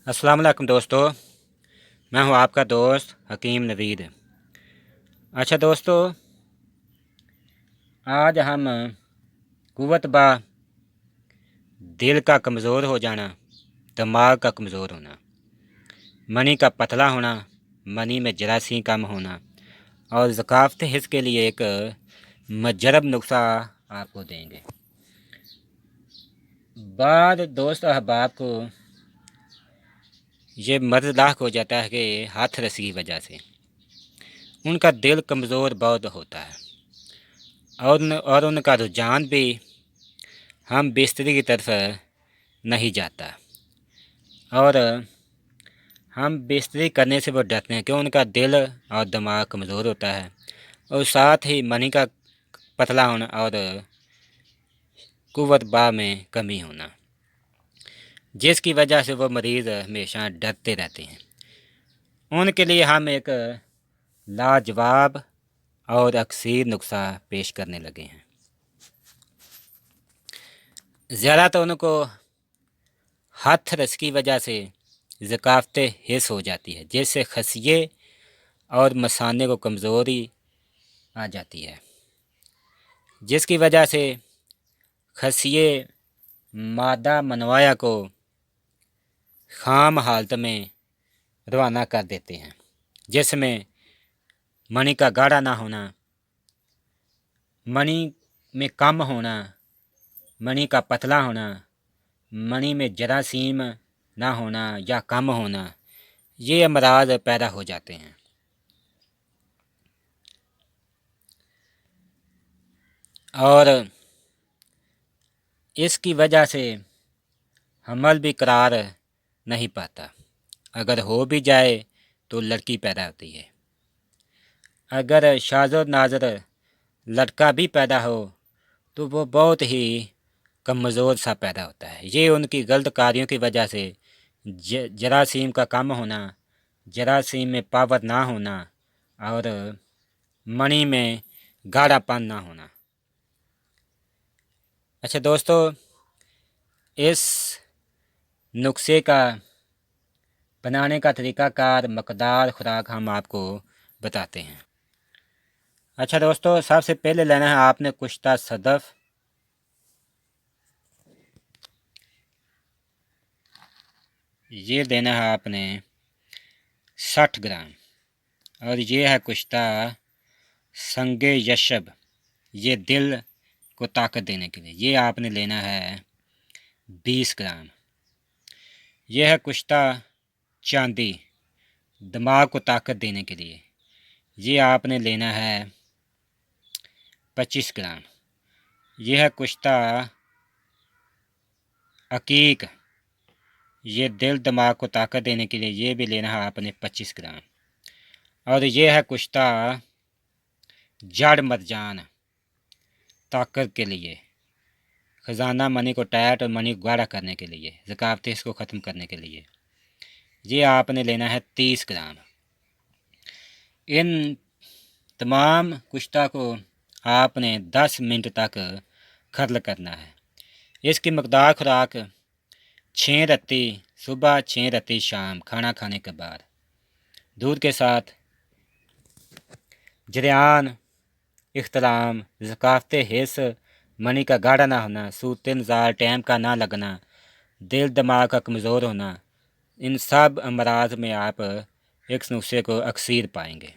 अस्सलाम वालेकुम दोस्तों, मैं हूं आपका दोस्त हकीम नवीद। अच्छा दोस्तों, आज हम कुव्वत बा दिल का कमज़ोर हो जाना, दिमाग का कमज़ोर होना, मनी का पतला होना, मनी में जरासीम कम होना और ज़काफ़त हिस्स के लिए एक मजरब नुस्खा आपको देंगे। बाद दोस्त अहबाब को ये मर्ज़ लाक हो जाता है कि हाथ रसी की वजह से उनका दिल कमज़ोर बहुत होता है और उनका रुझान भी हम बिस्तरी की तरफ नहीं जाता और हम बिस्तरी करने से वो डरते हैं कि उनका दिल और दिमाग कमज़ोर होता है और साथ ही मनी का पतला होना और कुव्वत बा में कमी होना, जिसकी वजह से वो मरीज़ हमेशा डरते रहते हैं। उनके लिए हम एक लाजवाब और अक्सर नुस्खा पेश करने लगे हैं। ज़्यादा तो उनको हाथ रस की वजह से ज़काफ़त हिस्स हो जाती है, जिससे खसिये और मसाने को कमज़ोरी आ जाती है, जिसकी वजह से खसिये मादा मनवाया को खाम हालत में रवाना कर देते हैं, जिसमें मनी का गाढ़ा ना होना, मनी में कम होना, मनी का पतला होना, मनी में जरासीम ना होना या कम होना, ये अमराज पैदा हो जाते हैं। और इसकी वजह से हमल भी करार नहीं पाता। अगर हो भी जाए तो लड़की पैदा होती है। अगर शाज़ो नाज़र लड़का भी पैदा हो तो वो बहुत ही कमज़ोर सा पैदा होता है। ये उनकी गलत कार्यों की वजह से जरासीम का कम होना, जरासीम में पावर ना होना और मनी में गाढ़ापन ना होना। अच्छा दोस्तों, इस नुस्खे का बनाने का तरीक़ाकार, मकदार, खुराक हम आपको बताते हैं। अच्छा दोस्तों, सबसे पहले लेना है आपने कुश्ता सदफ़, ये देना है आपने 60 ग्राम। और ये है कुश्ता संगे यशब, ये दिल को ताकत देने के लिए, ये आपने लेना है 20 ग्राम। यह है कुश्ता चांदी, दिमाग को ताकत देने के लिए, ये आपने लेना है 25 ग्राम। यह है कुश्ता अकीक, ये दिल दिमाग को ताकत देने के लिए, ये भी लेना है आपने 25 ग्राम। और ये है कुश्ता जड़ मरजान, ताकत के लिए, ख़जाना मनी को टाइट और मनी को गाढ़ा करने के लिए, ज़काफ़त इसको ख़त्म करने के लिए, ये आपने लेना है 30 ग्राम। इन तमाम कुश्ता को आपने 10 मिनट तक खर्ल करना है। इसकी मकदार खुराक 6 रत्ती सुबह, 6 रत्ती शाम, खाना खाने के बाद, दूध के साथ जरियान, इख्तलाम, ज़काफ़त हिस्स, मनी का गाढ़ा ना होना, सूते नज़ार टाइम का ना लगना, दिल दिमाग का कमज़ोर होना, इन सब अमराज में आप इस नुस्खे को अक्सर पाएंगे।